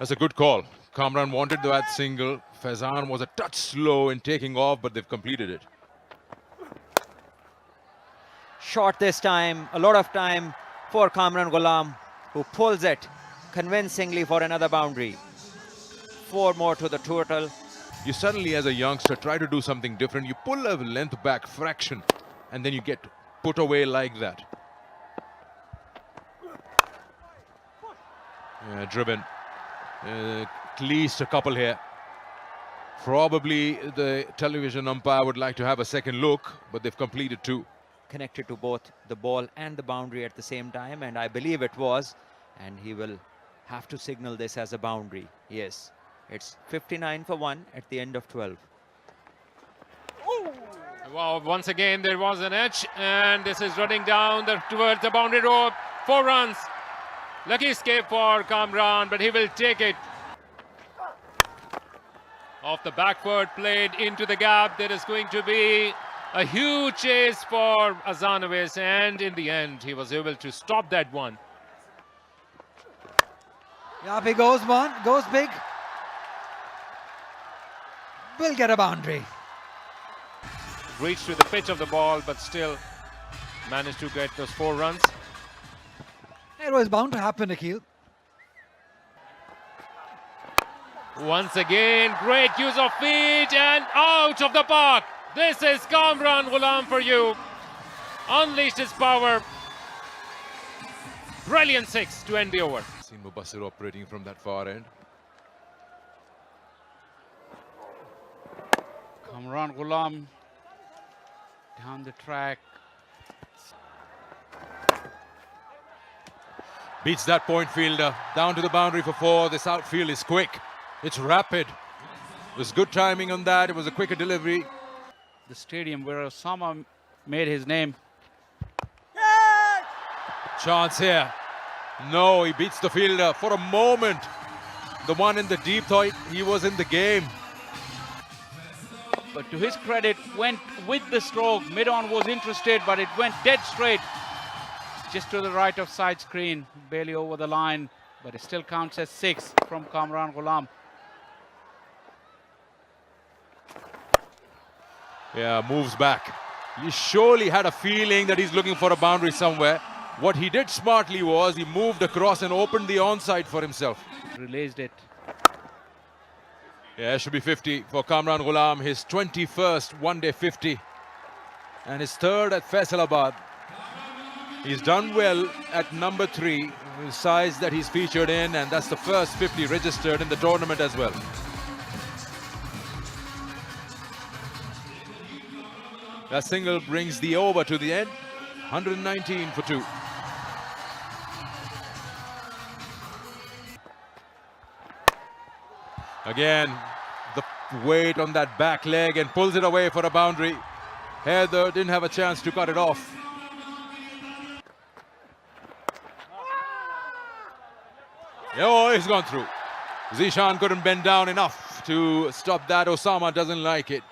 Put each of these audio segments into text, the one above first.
That's a good call. Kamran wanted that single. Faizan was a touch slow in taking off, but they've completed it. Short this time, a lot of time for Kamran Ghulam, who pulls it convincingly for another boundary. 4 more to the total. You suddenly, as a youngster, try to do something different. You pull a length back fraction, and then you get put away like that. Yeah, driven. At least a couple here. Probably the television umpire would like to have a second look, but they've completed 2. Connected to both the ball and the boundary at the same time, and I believe it was, and he will have to signal this as a boundary. Yes, it's 59 for 1 at the end of 12. Wow, once again there was an edge, and this is running down towards the boundary rope. 4 runs. Lucky escape for Kamran, but he will take it. Off the back foot, played into the gap. There is going to be a huge chase for Azanovic, and in the end, he was able to stop that one. Yeah, he goes one, goes big. Will get a boundary. Reached to the pitch of the ball, but still managed to get those 4 runs. It was bound to happen, Nikhil. Once again, great use of feet and out of the park. This is Kamran Ghulam for you. Unleashed his power. Brilliant 6 to end the over. Seen Mubassir operating from that far end. Kamran Ghulam down the track. Beats that point fielder. Down to the boundary for 4. This outfield is quick. It's rapid. It was good timing on that. It was a quicker delivery. The stadium where Osama made his name. Chance here. No, he beats the fielder. For a moment, the one in the deep thought he was in the game. But to his credit, went with the stroke. Mid-on was interested, but it went dead straight. Just to the right of side screen. Barely over the line, but it still counts as 6 from Kamran Ghulam. Yeah, moves back. He surely had a feeling that he's looking for a boundary somewhere. What he did smartly was he moved across and opened the onside for himself. Released it. Yeah, it should be 50 for Kamran Ghulam. His 21st one-day 50. And his 3rd at Faisalabad. He's done well at number 3, the size that he's featured in, and that's the first 50 registered in the tournament as well. That single brings the over to the end. 119 for 2. Again, the weight on that back leg and pulls it away for a boundary. Heather didn't have a chance to cut it off. Oh, he's gone through. Zishan couldn't bend down enough to stop that. Osama doesn't like it.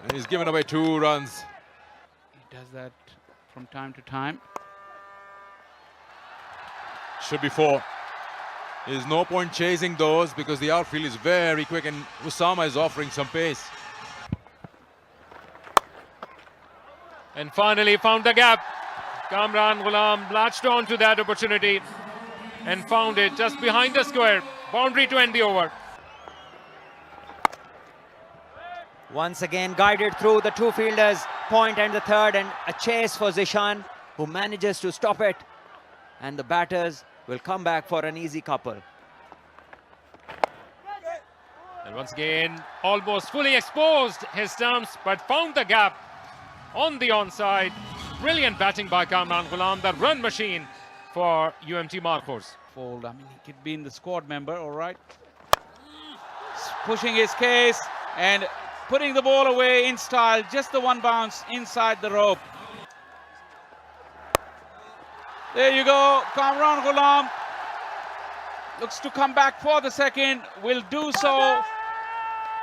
And he's given away 2 runs. He does that from time to time. Should be 4. There's no point chasing those because the outfield is very quick and Osama is offering some pace. And finally found the gap. Kamran Ghulam latched on to that opportunity and found it just behind the square. Boundary to end the over. Once again guided through the 2 fielders, point and the 3rd, and a chase for Zishan, who manages to stop it. And the batters will come back for an easy couple. And once again, almost fully exposed his stumps, but found the gap on the onside. Brilliant batting by Kamran Ghulam, the run machine for UMT Marcos. Fold. I mean, he could be in the squad member, all right. Pushing his case and putting the ball away in style. Just the 1 bounce inside the rope. There you go. Kamran Ghulam looks to come back for the 2nd. Will do so.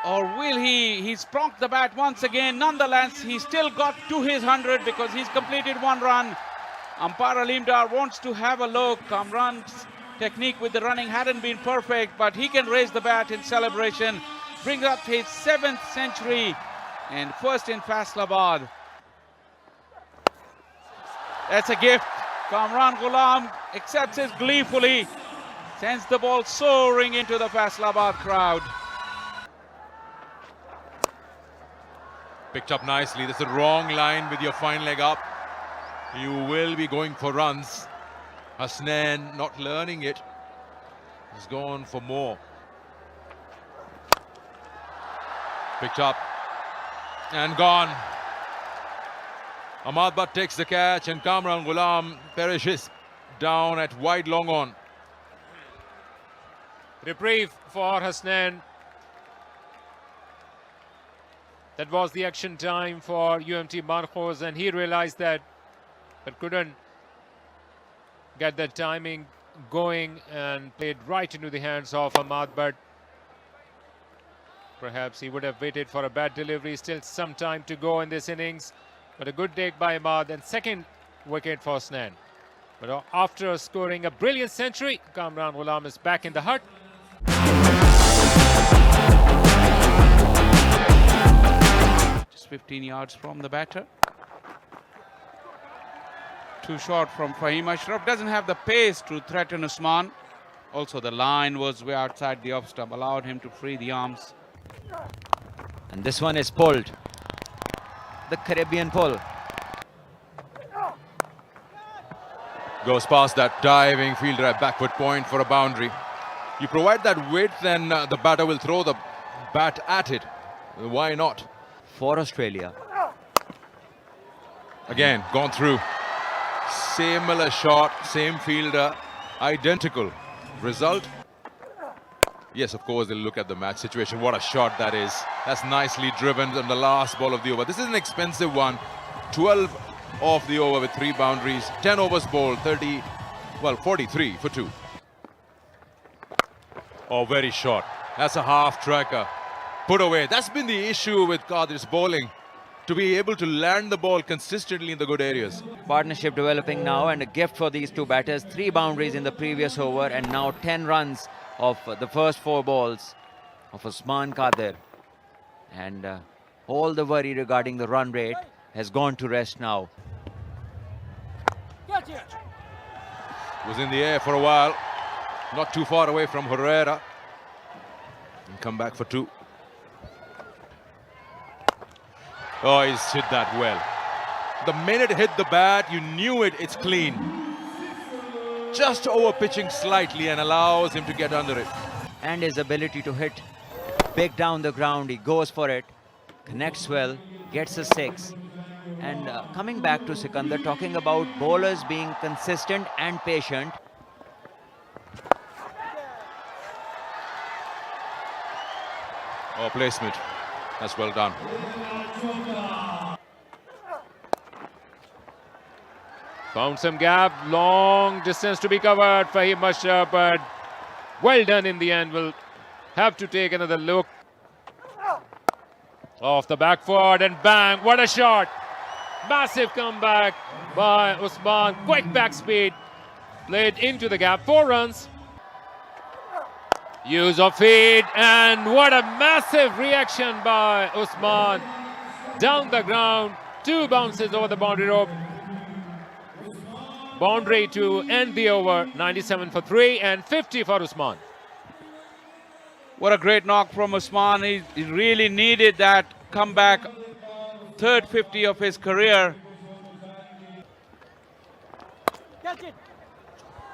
Or will he? He's pronked the bat once again. Nonetheless, he still got to his 100 because he's completed 1 run. Umpire Alim Dar wants to have a look. Kamran's Technique with the running hadn't been perfect, but he can raise the bat in celebration. Brings up his 7th century and first in Faisalabad. That's a gift. Kamran Ghulam accepts it gleefully. Sends the ball soaring into the Faisalabad crowd. Picked up nicely. This is the wrong line with your fine leg up. You will be going for runs. Hasnain not learning it. He's gone for more. Picked up and gone. Ahmad Butt takes the catch and Kamran Ghulam perishes down at wide long on. Reprieve for Hasnain. That was the action time for UMT Marcos, and he realized that but couldn't get that timing going and played right into the hands of Ahmad, but perhaps he would have waited for a bad delivery. Still some time to go in this innings, but a good take by Ahmad and second wicket for Hasnain. But after scoring a brilliant century, Kamran Ghulam is back in the hut. Just 15 yards from the batter. Too short from Fahim Ashraf. Doesn't have the pace to threaten Usman. Also, the line was way outside the off stump, allowed him to free the arms. And this one is pulled. The Caribbean pull. Goes past that diving fielder at backward point for a boundary. You provide that width, then the batter will throw the bat at it. Why not? For Australia. Again, gone through. Similar shot, same fielder, identical result. Yes, of course, they'll look at the match situation. What a shot that is. That's nicely driven on the last ball of the over. This is an expensive one. 12 off the over with 3 boundaries. 10 overs bowled, 43 for 2. Oh, very short. That's a half tracker. Put away. That's been the issue with Qadir's bowling. To be able to land the ball consistently in the good areas. Partnership developing now, and a gift for these two batters. 3 boundaries in the previous over and now 10 runs of the first 4 balls of Usman Qadir. And all the worry regarding the run rate has gone to rest now. Was in the air for a while. Not too far away from Herrera. And come back for 2. Oh, he's hit that well. The minute it hit the bat, you knew it, it's clean. Just over pitching slightly and allows him to get under it. And his ability to hit big down the ground, he goes for it, connects well, gets a 6. And coming back to Sikandar, talking about bowlers being consistent and patient. Oh, placement. That's well done. Found some gap, long distance to be covered. Fahim Ashraf, but well done in the end. We'll have to take another look. Off the back foot and bang, what a shot. Massive comeback by Usman. Quick back speed. Played into the gap, 4 runs. Use of feet, and what a massive reaction by Usman. Down the ground, 2 bounces over the boundary rope. Boundary to end the over, 97 for 3 and 50 for Usman. What a great knock from Usman. He really needed that comeback. 3rd 50 of his career.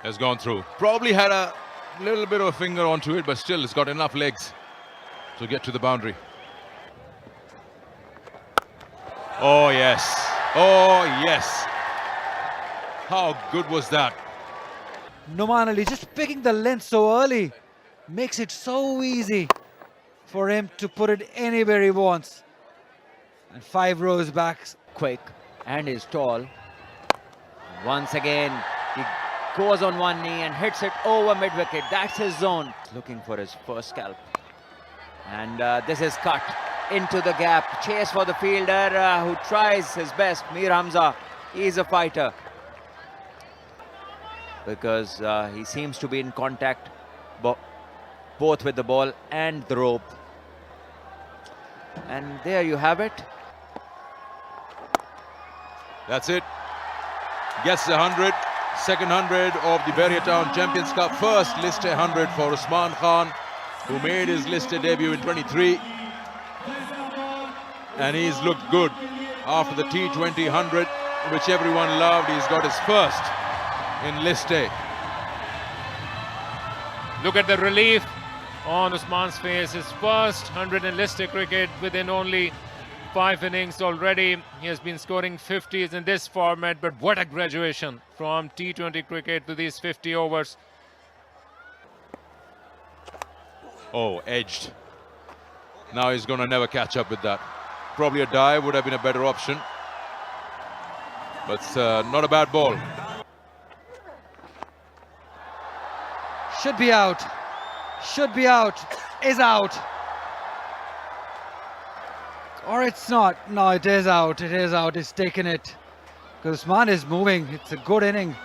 Has gone through. Probably had a little bit of a finger onto it, but still it's got enough legs to get to the boundary. Oh, yes. Oh, yes. How good was that? Nouman Ali just picking the length so early makes it so easy for him to put it anywhere he wants. And 5 rows back. Quick, and is tall. Once again, he goes on one knee and hits it over mid-wicket. That's his zone. Looking for his first scalp. And this is cut into the gap. Chase for the fielder who tries his best. Mir Hamza, he's a fighter. because he seems to be in contact both with the ball and the rope. And there you have it. That's it. Gets the 100. Second 100 of the Barrier Town Champions Cup. First List A 100 for Usman Khan, who made his List A debut in 23. And he's looked good after the T20 100, which everyone loved. He's got his first in List A. Look at the relief on Usman's face. His first 100 in List A cricket within only 5 innings already. He has been scoring 50s in this format, but what a graduation from T20 cricket to these 50 overs. Oh, edged. Now he's going to never catch up with that. Probably a dive would have been a better option. But not a bad ball. Should be out. Should be out. Is out. Or it's not. No, it is out. It is out. It's taken it. Because Usman is moving. It's a good inning.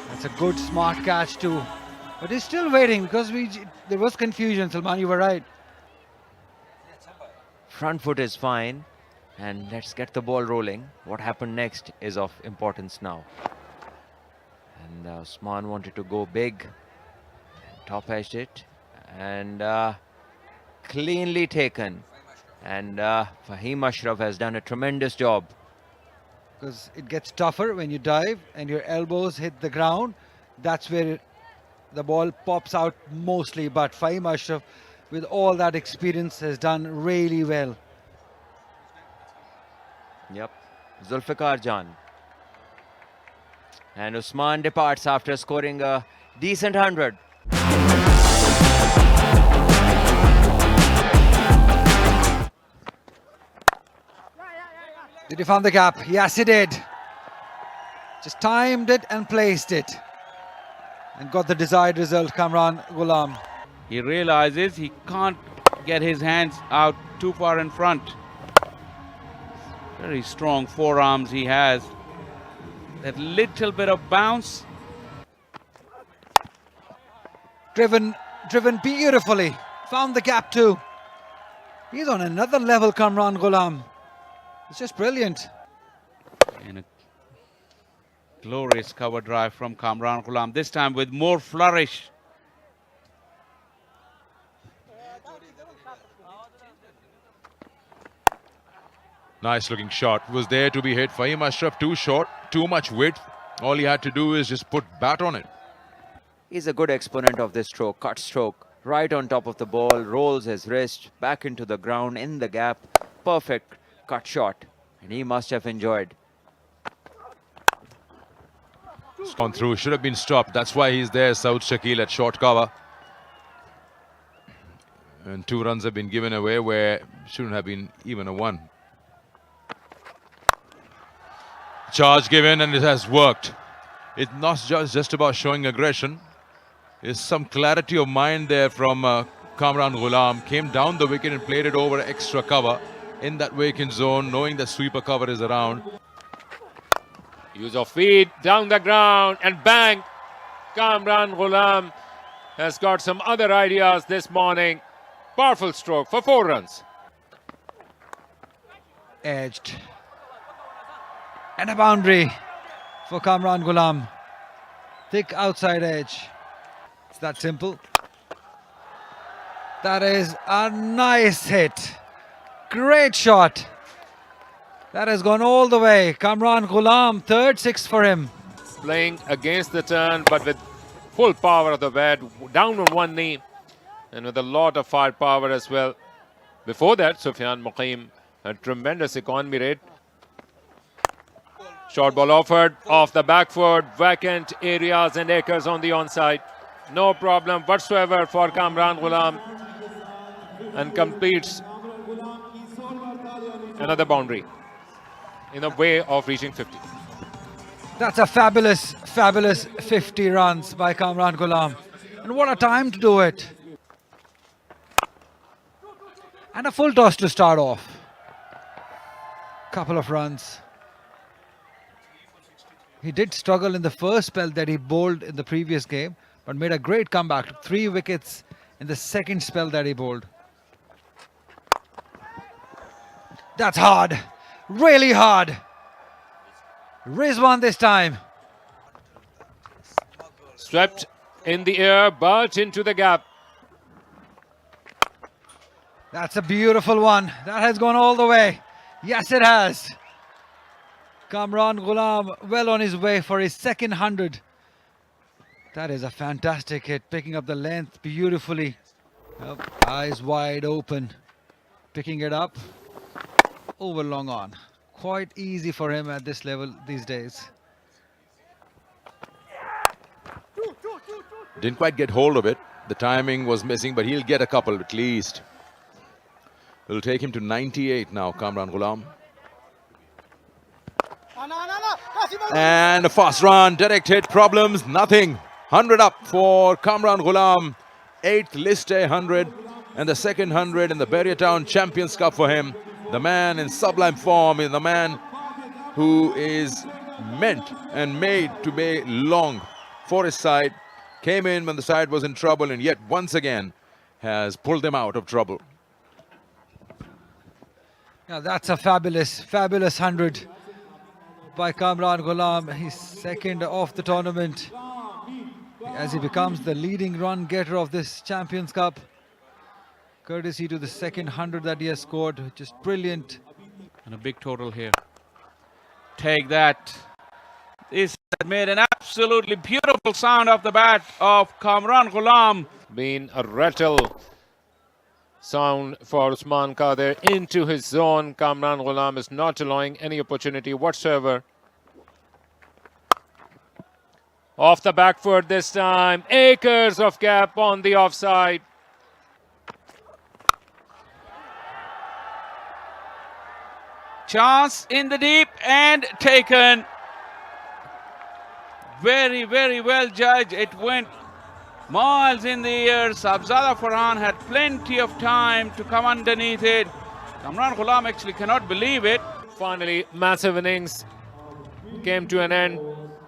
That's a good, smart catch too. But he's still waiting because there was confusion. Salman, you were right. Front foot is fine. And let's get the ball rolling. What happened next is of importance now. And Usman wanted to go big. Top edged it. And cleanly taken. And Fahim Ashraf has done a tremendous job. Because it gets tougher when you dive and your elbows hit the ground. That's where the ball pops out mostly. But Fahim Ashraf, with all that experience, has done really well. Yep, Zulfikar Jan. And Usman departs after scoring a decent 100. Did he find the gap? Yes, he did. Just timed it and placed it. And got the desired result, Kamran Ghulam. He realizes he can't get his hands out too far in front. Very strong forearms he has. That little bit of bounce. Driven beautifully. Found the gap too. He's on another level, Kamran Ghulam. It's just brilliant. And a glorious cover drive from Kamran Ghulam. This time with more flourish. Nice looking shot. Was there to be hit. Fahim Ashraf too short, too much width. All he had to do is just put bat on it. He's a good exponent of this stroke, cut stroke. Right on top of the ball, rolls his wrist back into the ground in the gap. Perfect cut shot. And he must have enjoyed. It's gone through. Should have been stopped. That's why he's there, Saud Shakil, at short cover. And 2 runs have been given away where shouldn't have been even a 1. Charge given, and it has worked. It's not just about showing aggression. There's some clarity of mind there from Kamran Ghulam. Came down the wicket and played it over extra cover in that vacant zone, knowing that sweeper cover is around. Use of feet down the ground and bang. Kamran Ghulam has got some other ideas this morning. Powerful stroke for 4 runs. Edged. And a boundary for Kamran Ghulam. Thick outside edge. It's that simple. That is a nice hit. Great shot. That has gone all the way. Kamran Ghulam, 3rd 6 for him. Playing against the turn, but with full power of the bat, down on one knee, and with a lot of firepower as well. Before that, Sufyan Muqim had tremendous economy rate. Short ball offered off the back foot, vacant areas and acres on the onside. No problem whatsoever for Kamran Ghulam, and completes another boundary in a way of reaching 50. That's a fabulous 50 runs by Kamran Ghulam. And what a time to do it. And a full toss to start off. Couple of runs. He did struggle in the first spell that he bowled in the previous game, but made a great comeback. Took 3 wickets in the second spell that he bowled. That's hard. Really hard. Rizwan this time. Swept in the air, but into the gap. That's a beautiful one. That has gone all the way. Yes, it has. Kamran Ghulam well on his way for his second 100. That is a fantastic hit, picking up the length beautifully. Eyes wide open, picking it up over long on. Quite easy for him at this level these days. Didn't quite get hold of it. The timing was missing, but he'll get a couple at least. It'll take him to 98 now, Kamran Ghulam. And a fast run, direct hit, problems, nothing. 100 up for Kamran Ghulam. 8th list A 100 and the second 100 in the Barrier Champions Cup for him. The man in sublime form is the man who is meant and made to be long for his side. Came in when the side was in trouble and yet once again has pulled them out of trouble. Yeah, that's a fabulous 100 by Kamran Ghulam. He's second of the tournament as he becomes the leading run getter of this Champions Cup, courtesy to the second 100 that he has scored. Just brilliant. And a big total here. Take that. This made an absolutely beautiful sound off the bat of Kamran Ghulam. Been a rattle sound for Usman Qadir into his zone. Kamran Ghulam is not allowing any opportunity whatsoever. Off the back foot this time. Acres of gap on the offside. Chance in the deep and taken. Very, very well judged. It went miles in the air. Sabzada Farhan had plenty of time to come underneath it. Kamran Ghulam actually cannot believe it. Finally, massive innings came to an end.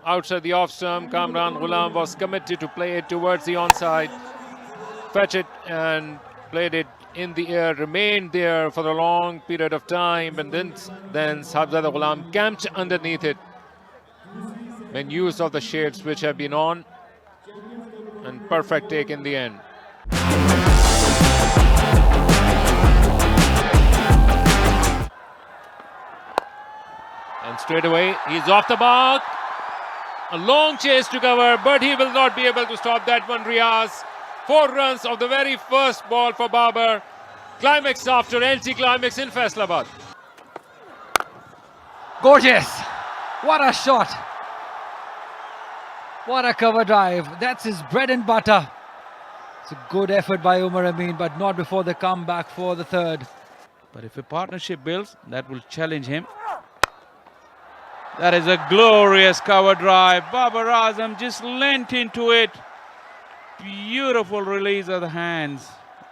Outside the off stump, Kamran Ghulam was committed to play it towards the onside. Fetch it and played it in the air, remained there for a long period of time, and then Sabzada Ghulam camped underneath it. Made use of the shades which have been on, and perfect take in the end. And straight away, he's off the mark. A long chase to cover, but he will not be able to stop that one, Riaz. 4 runs of the very first ball for Babar. Climax after LT climax in Faisalabad. Gorgeous. What a shot. What a cover drive. That's his bread and butter. It's a good effort by Umar Amin, but not before the comeback for the third. But if a partnership builds, that will challenge him. That is a glorious cover drive. Babar Azam just leant into it. Beautiful release of the hands.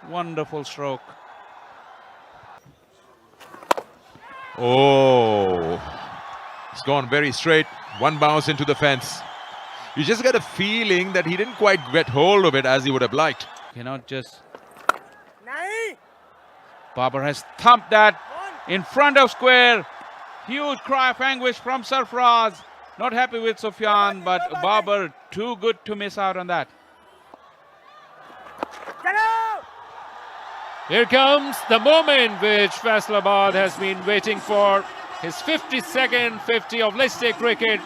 Wonderful stroke. Oh, it's gone very straight. One bounce into the fence. You just get a feeling that he didn't quite get hold of it as he would have liked. Cannot just... Babar has thumped that in front of square. Huge cry of anguish from Sarfraz. Not happy with Sufyan, but Babar too good to miss out on that. Here comes the moment which Faisalabad has been waiting for. His 52nd 50 of List A cricket.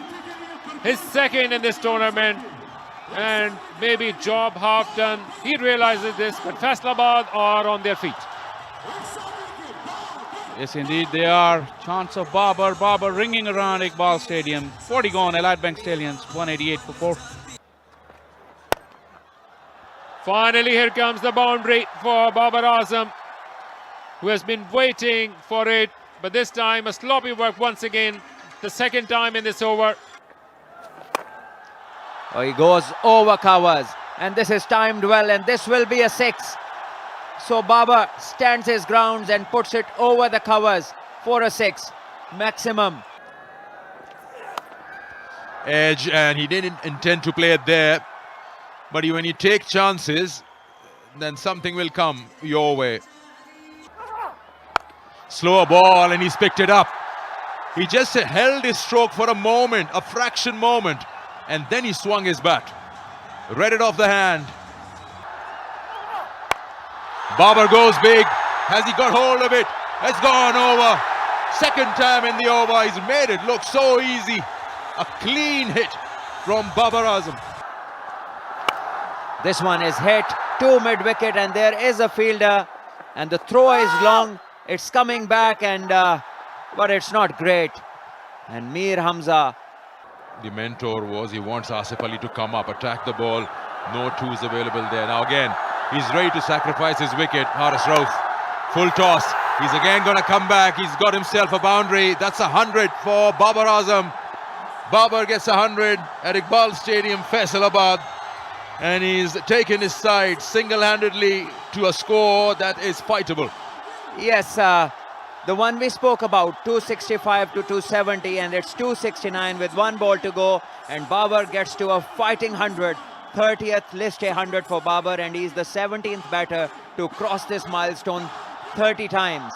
His second in this tournament. And maybe job half done. He realizes this, but Faisalabad are on their feet. Yes, indeed, they are. Chance of Babar. Babar ringing around Iqbal Stadium. 40 gone, Allied Bank Stallions, 188 for 4. Finally, here comes the boundary for Babar Azam, who has been waiting for it. But this time, a sloppy work once again. The second time in this over. Oh, he goes over covers. And this is timed well, and this will be a 6. So Babar stands his grounds and puts it over the covers for a 6 maximum. edge, and he didn't intend to play it there. But when you take chances, then something will come your way. Slower ball, and he's picked it up. He just held his stroke for a moment, a fraction moment, and then he swung his bat. Read it off the hand. Babar goes big. Has he got hold of it? It's gone over. Second time in the over. He's made it look so easy. A clean hit from Babar Azam. This one is hit to mid-wicket, and there is a fielder, and the throw is long. It's coming back, and but it's not great. And Mir Hamza. The mentor he wants Asif Ali to come up, attack the ball. No twos available there. Now again, he's ready to sacrifice his wicket. Haris Rauf, full toss. He's again going to come back. He's got himself a boundary. That's 100 for Babar Azam. Babar gets 100 at Iqbal Stadium, Faisalabad. And he's taken his side single-handedly to a score that is fightable. Yes, the one we spoke about, 265 to 270, and it's 269 with one ball to go, and Babar gets to a fighting 100, 30th list 100 for Babar, and he's the 17th batter to cross this milestone 30 times.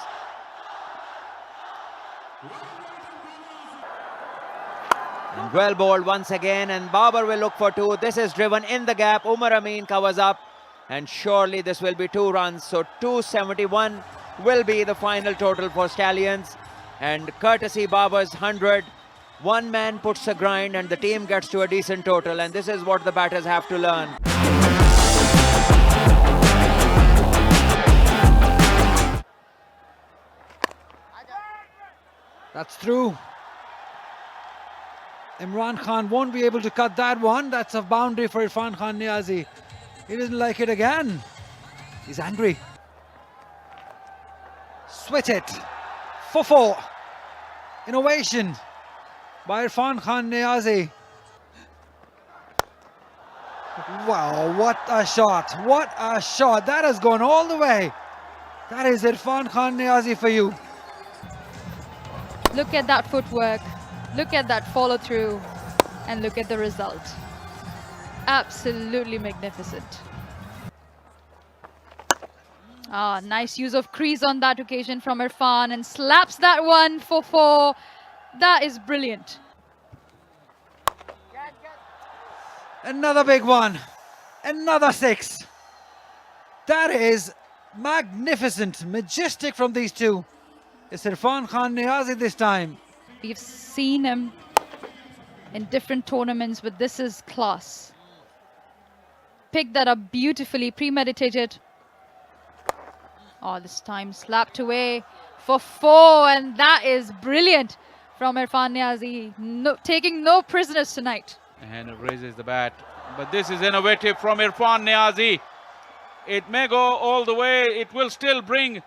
And well bowled once again, and Babar will look for two. This is driven in the gap. Umar Amin covers up, and surely this will be 2 runs. So 271 will be the final total for Stallions, and courtesy Babar's 100, one man puts a grind and the team gets to a decent total, and this is what the batters have to learn. That's through. Imran Khan won't be able to cut that one. That's a boundary for Irfan Khan Niazi. He doesn't like it again. He's angry. Switch it for 4. Innovation by Irfan Khan Niazi. Wow, what a shot. What a shot. That has gone all the way. That is Irfan Khan Niazi for you. Look at that footwork. Look at that follow through. And look at the result. Absolutely magnificent. Ah, nice use of crease on that occasion from Irfan, and slaps that one for 4. That is brilliant. Another big one. Another 6. That is magnificent, majestic from these two. It's Irfan Khan Niazi this time. We've seen him in different tournaments, but this is class. Picked that up beautifully, premeditated. Oh, this time slapped away for 4, and that is brilliant from Irfan Niazi. No, taking no prisoners tonight. And raises the bat. But this is innovative from Irfan Niazi. It may go all the way. It will still bring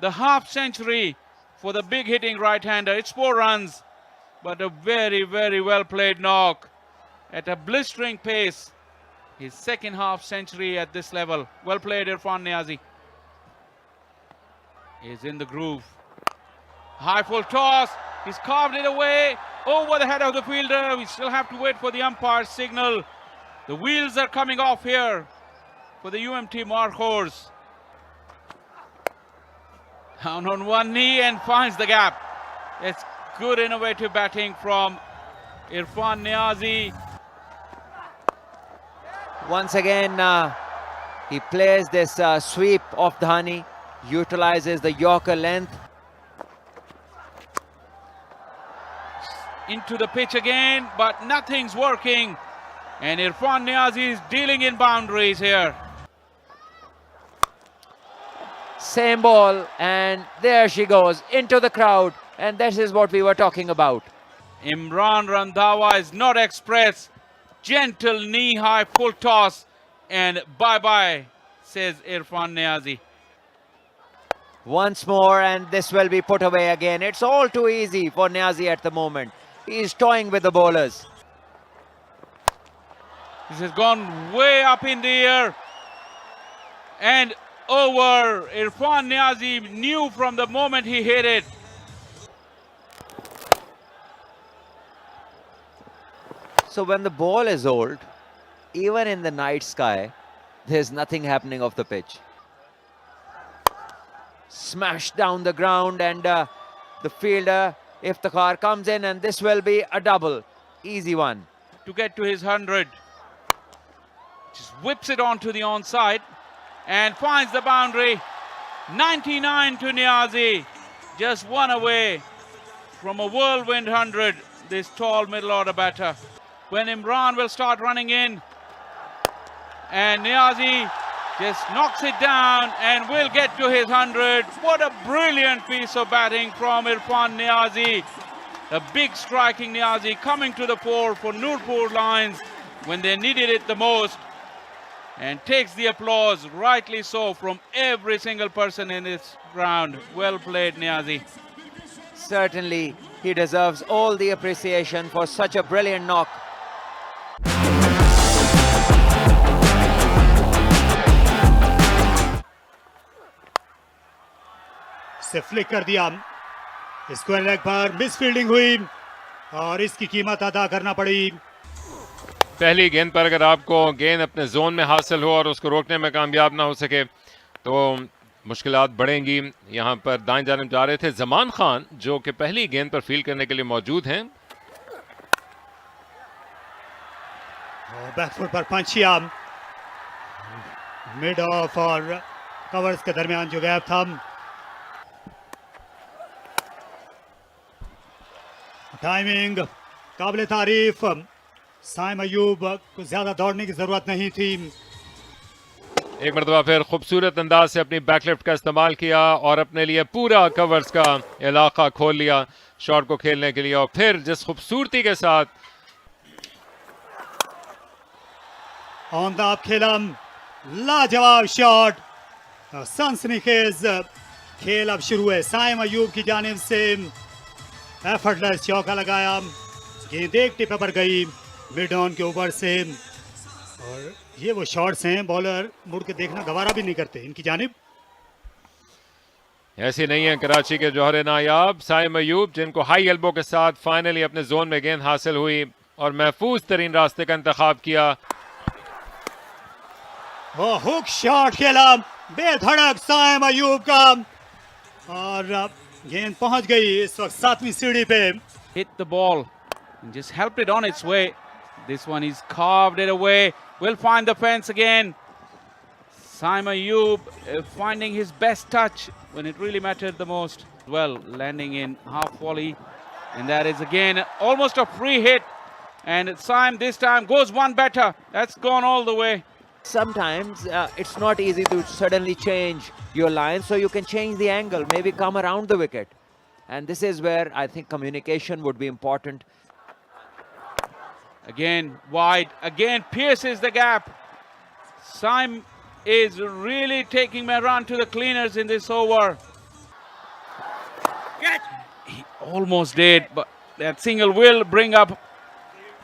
the half century for the big hitting right-hander. It's 4 runs, but a very, very well played knock at a blistering pace. His second half century at this level. Well played, Irfan Niazi. He's in the groove. High full toss. He's carved it away over the head of the fielder. We still have to wait for the umpire's signal. The wheels are coming off here for the UMT Markhors. Down on one knee and finds the gap. It's good innovative batting from Irfan Niazi. Once again, he plays this sweep of Dhani, utilizes the Yorker length. Into the pitch again, but nothing's working. And Irfan Niazi is dealing in boundaries here. Same ball, and there she goes into the crowd, and this is what we were talking about. Imran Randhawa is not express. Gentle knee-high full toss, and bye-bye, says Irfan Niazi. Once more, and this will be put away again. It's all too easy for Niazi at the moment. He's toying with the bowlers. This has gone way up in the air and over. Irfan Niazi knew from the moment he hit it. So when the ball is old, even in the night sky, there's nothing happening off the pitch. Smashed down the ground, and the fielder, Iftikhar, comes in, and this will be a double. Easy one. To get to his 100. Just whips it onto the onside and finds the boundary. 99 to Niazi. Just one away from a whirlwind 100, this tall middle order batter. When Imran will start running in, and Niazi just knocks it down and will get to his 100. What a brilliant piece of batting from Irfan Niazi. A big striking Niazi coming to the fore for Nurpur Lions when they needed it the most, and takes the applause, rightly so, from every single person in this ground. Well played, Niazi. Certainly, he deserves all the appreciation for such a brilliant knock. से flick कर दिया, square leg पर miss fielding हुई और इसकी कीमत अदा करना पड़ी। पहली गेंद पर अगर आपको गेंद अपने जोन में हासिल हो और उसको रोकने में कामयाब ना हो सके तो मुश्किलात बढ़ेंगी। यहाँ पर दाएं जानिब जा रहे थे जमान खान, जो कि पहली गेंद पर फील्ड करने के लिए मौजूद हैं। बैकफुट पर पंचिया, मिड ऑफ और कवर्स के दरमियान जो गैप था। टाइमिंग काबिल तारीफ। साइम अयूब को ज्यादा दौड़ने की जरूरत नहीं थी। एक मरतबा फिर खूबसूरत अंदाज से अपनी बैकलिफ्ट का इस्तेमाल किया और अपने लिए पूरा कवर्स का इलाका खोल लिया शॉट को खेलने के लिए, और फिर जिस खूबसूरती के साथ ऑन द अप खेला, लाजवाब शॉट, सनसनीखेज खेल अब शुरू है। साइम अयूब की जानिब से एफर्टलेस चौका लगाया, गेंद एक टिप पर गई मिड ऑन के ऊपर से, और ये वो शॉट्स हैं बॉलर मुड़ के देखना गवारा भी नहीं करते इनकी जानिब। ऐसी नहीं है कराची के जौहर नायाब साइम अयूब, जिनको हाई एल्बो के साथ फाइनली अपने जोन में गेंद हासिल हुई और महफूज तरीन रास्ते का इंतखाब किया। वो हुक शॉट खेला बेधड़क साइम अयूब का, और गेंद पहुंच गई इस वक्त 7वीं सीढ़ी पे। Hit the ball and just helped it on its way. This one is carved it away. Will find the fence again. Saim Ayub finding his best touch when it really mattered the most. Well, landing in half volley, and that is again almost a free hit. And Saim this time goes one better. That's gone all the way. Sometimes it's not easy to suddenly change your line, so you can change the angle, maybe come around the wicket. And this is where I think communication would be important. Again wide, again pierces the gap. Saim is really taking Mehran to the cleaners in this over. He almost did, but that single will bring up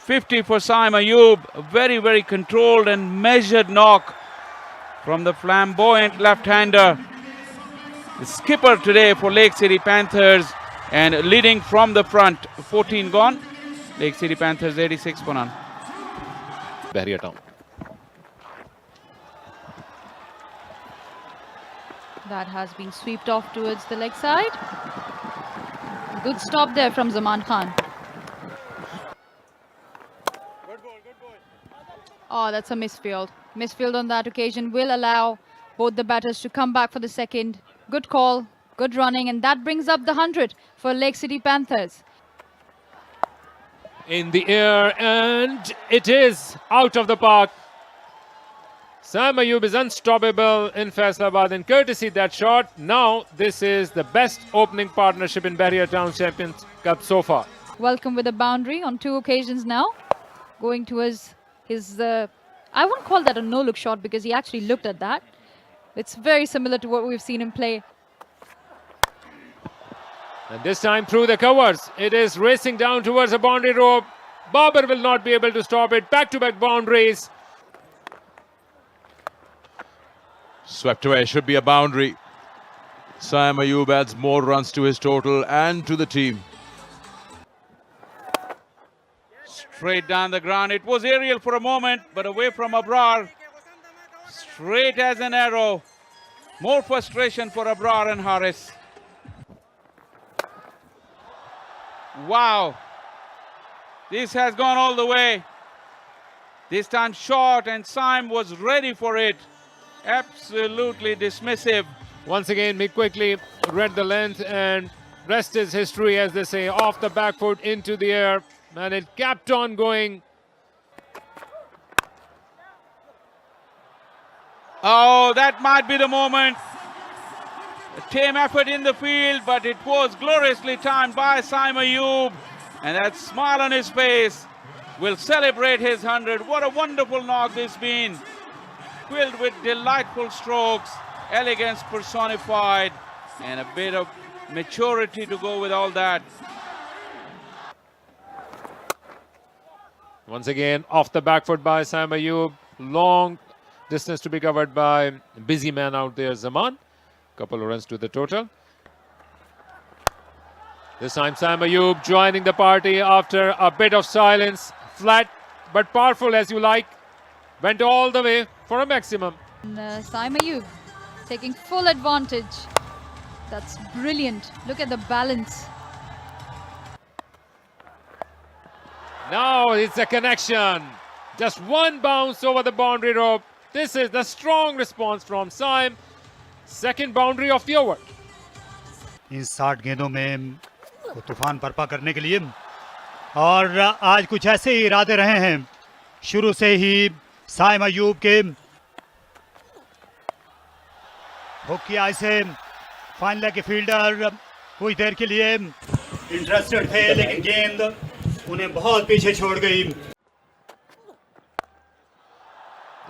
50 for Saim Ayub. A very, very controlled and measured knock from the flamboyant left-hander. The skipper today for Lake City Panthers, and leading from the front. 14 gone. Lake City Panthers 86 for none. Bahria town. That has been swept off towards the leg side. Good stop there from Zaman Khan. Oh, that's a misfield. Misfield on that occasion will allow both the batters to come back for the second. Good call, good running, and that brings up the 100 for Lake City Panthers. In the air, and it is out of the park. Saim Ayub is unstoppable in Faisalabad, and courtesy that shot, now this is the best opening partnership in Bahria Town Champions Cup so far. Welcome with a boundary on 2 occasions now. Going towards his, I won't call that a no-look shot because he actually looked at that. It's very similar to what we've seen him play. And this time through the covers, it is racing down towards a boundary rope. Babar will not be able to stop it. Back-to-back boundaries. Swept away, should be a boundary. Saim Ayub adds more runs to his total and to the team. Straight down the ground. It was aerial for a moment, but away from Abrar. Straight as an arrow. More frustration for Abrar and Haris. Wow. This has gone all the way. This time short, and Saim was ready for it. Absolutely dismissive. Once again, Mick quickly read the length, and rest is history, as they say, off the back foot into the air, and it kept on going. Oh, that might be the moment. A tame effort in the field, but it was gloriously timed by Saim Ayub. And that smile on his face will celebrate his 100. What a wonderful knock this been. Filled with delightful strokes, elegance personified, and a bit of maturity to go with all that. Once again, off the back foot by Saim Ayub. Long distance to be covered by busy man out there, Zaman. Couple of runs to the total. This time Saim Ayub joining the party after a bit of silence. Flat but powerful as you like. Went all the way for a maximum. And, Saim Ayub taking full advantage. That's brilliant. Look at the balance. Now it's a connection. Just one bounce over the boundary rope. This is the strong response from Saim. Second boundary of the over. इन 60 गेंदों में को तूफान बर्पा करने के लिए, और आज कुछ ऐसे ही इरादे रहे हैं शुरू से ही साइम अयूब के। हुक किया इसे, फाइनल के फील्डर कुछ देर के लिए इंटरेस्टेड थे, लेकिन गेंद उन्हें बहुत पीछे छोड़ गई।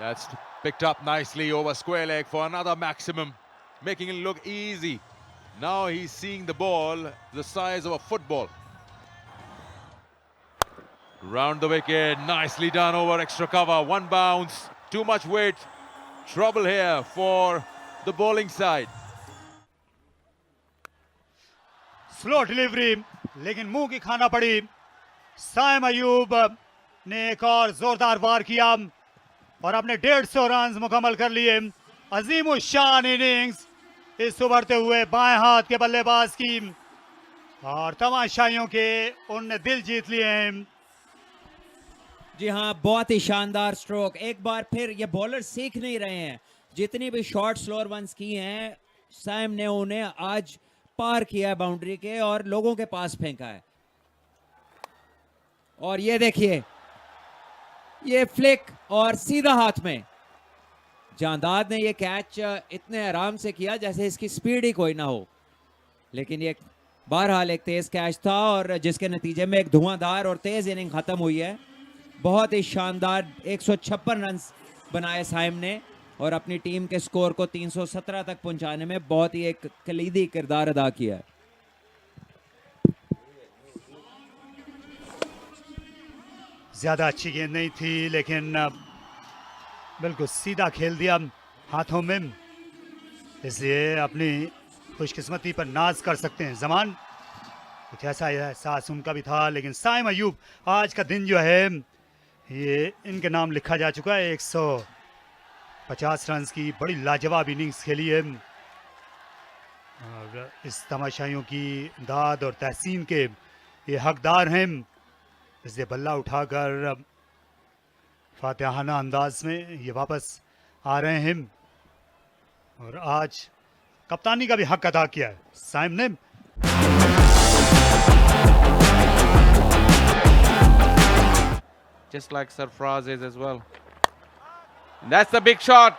That's picked up nicely over square leg for another maximum, making it look easy. Now he's seeing the ball the size of a football. Round the wicket, nicely done over extra cover. One bounce, too much weight. Trouble here for the bowling side. Slow delivery, लेकिन मुंह की खाना पड़ी। साइम अयूब ने एक और जोरदार वार किया और अपने 150 रन मुकम्मल कर लिए। अजीम शान इनिंग्स इस उभरते हुए बाएं हाथ के बल्लेबाज की, और तमाशाइयों के उनने दिल जीत लिए हैं। जी हाँ, बहुत ही शानदार स्ट्रोक। एक बार फिर ये बॉलर सीख नहीं रहे हैं। जितनी भी शॉर्ट स्लोअर वंस की हैं, साइम ने उन्हें आज पार किया है बाउंड्री के और लोगों के पास फेंका है। और ये देखिए, ये फ्लिक और सीधा हाथ में। जानदाद ने ये कैच इतने आराम से किया जैसे इसकी स्पीड ही कोई ना हो, लेकिन ये बहरहाल एक तेज कैच था और जिसके नतीजे में एक धुआंधार और तेज इनिंग खत्म हुई है। बहुत ही शानदार 156 रन बनाए साइम ने और अपनी टीम के स्कोर को 317 तक पहुंचाने में बहुत ही एक कलीदी किरदार अदा किया है। ज्यादा अच्छी गेंद नहीं थी, लेकिन बिल्कुल सीधा खेल दिया हाथों में, इसलिए अपनी खुशकिस्मती पर नाज कर सकते हैं जमान। कुछ ऐसा एहसास उनका भी था, लेकिन साइम अयूब आज का दिन जो है ये इनके नाम लिखा जा चुका है। 150 रन की बड़ी लाजवाब इनिंग्स खेली है और इस तमाशाइयों की दाद और तहसीन के ये हकदार हैं। इसलिए बल्ला उठाकर फातिहाना अंदाज में ये वापस आ रहे हैं और आज कप्तानी का भी हक अदा किया है साइम ने। Just like Sarfraz's as well. And that's the big shot,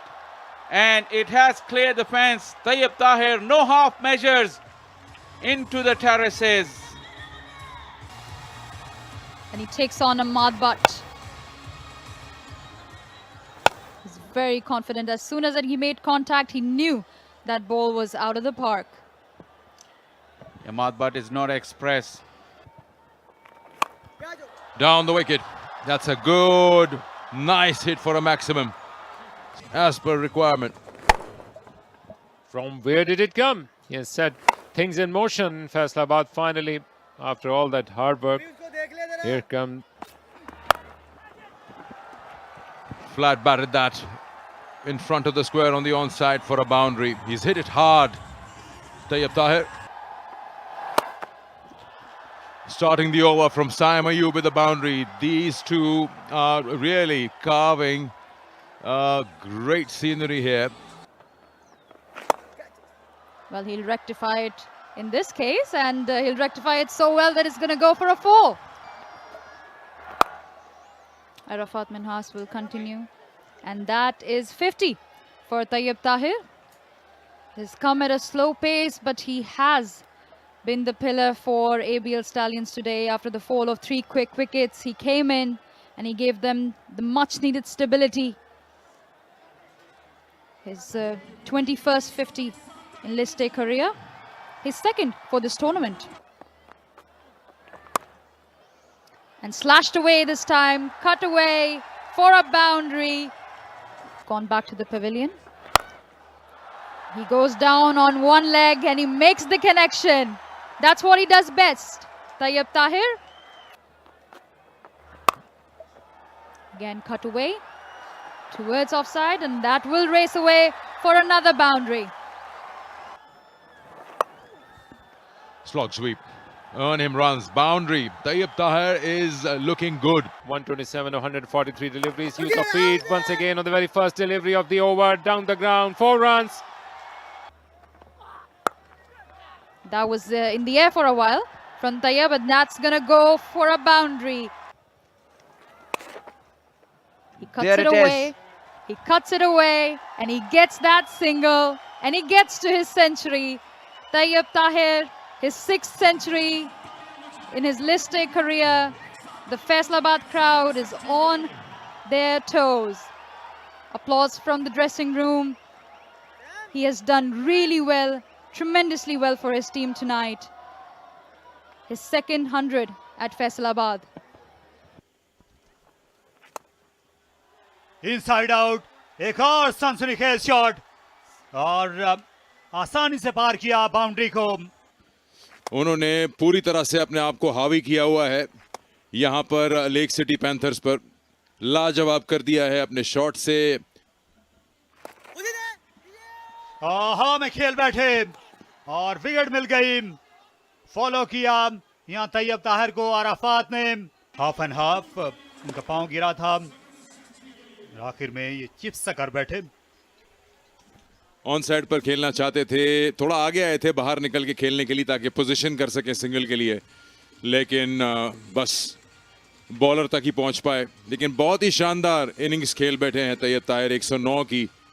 and it has cleared the fence. Tayyib Tahir, no half measures, into the terraces. And he takes on a Madbat. He's very confident. As soon as he made contact, he knew that ball was out of the park. Madbat is not express. Down the wicket. That's a good, nice hit for a maximum, as per requirement. From where did it come? He has set things in motion. Faisalabad finally, after all that hard work. Here come Flat batted that in front of the square on the onside for a boundary. He's hit it hard. Tayyab Tahir starting the over from Saim Ayub with the boundary. These two are really carving great scenery here. Well, he'll rectify it in this case, and he'll rectify it so well that it's going to go for a 4. Arafat Minhas will continue, and that is 50 for Tayyab Tahir. He's come at a slow pace, but he has been the pillar for ABL Stallions today. After the fall of 3 quick wickets, he came in and he gave them the much needed stability. His 21st 50 in list A career, his second for this tournament. And slashed away this time, cut away for a boundary. Gone back to the pavilion. He goes down on one leg and he makes the connection. That's what he does best. Tayyab Tahir. Again cut away towards offside, and that will race away for another boundary. Slog sweep. Earn him runs. Boundary. Tayyab Tahir is looking good. 127 of 143 deliveries. Use of feet once again on the very first delivery of the over. Down the ground. 4 runs. That was in the air for a while from Tayyab, and that's going to go for a boundary. He cuts There it it away. is. He cuts it away, and he gets that single, and he gets to his century. Tayyab Tahir, his 6th century in his list A career. The Faisalabad crowd is on their toes. Applause from the dressing room. He has done really well, tremendously well for his team tonight. His second 100 at Faisalabad. Inside out, एक और सनसनीखेज shot और आसानी से पार किया boundary को. उन्होंने पूरी तरह से अपने आप को हावी किया हुआ है यहाँ पर लेक सिटी पैंथर्स पर. लाजवाब कर दिया है अपने शॉट से. हाँ में खेल बैठे और विकेट मिल गई. फॉलो किया यहाँ तैयब ताहिर को अराफात ने. हाफ एंड हाफ उनका पांव गिरा था, आखिर में ये चिप्स सा कर बैठे. ऑन साइड पर खेलना चाहते थे, थोड़ा आगे आए थे बाहर निकल के खेलने के लिए ताकि पोजीशन कर सके सिंगल के लिए, लेकिन बस बॉलर तक ही पहुंच पाए. लेकिन बहुत ही शानदार इनिंग्स खेल बैठे हैं तैयब ताहिर. 109 की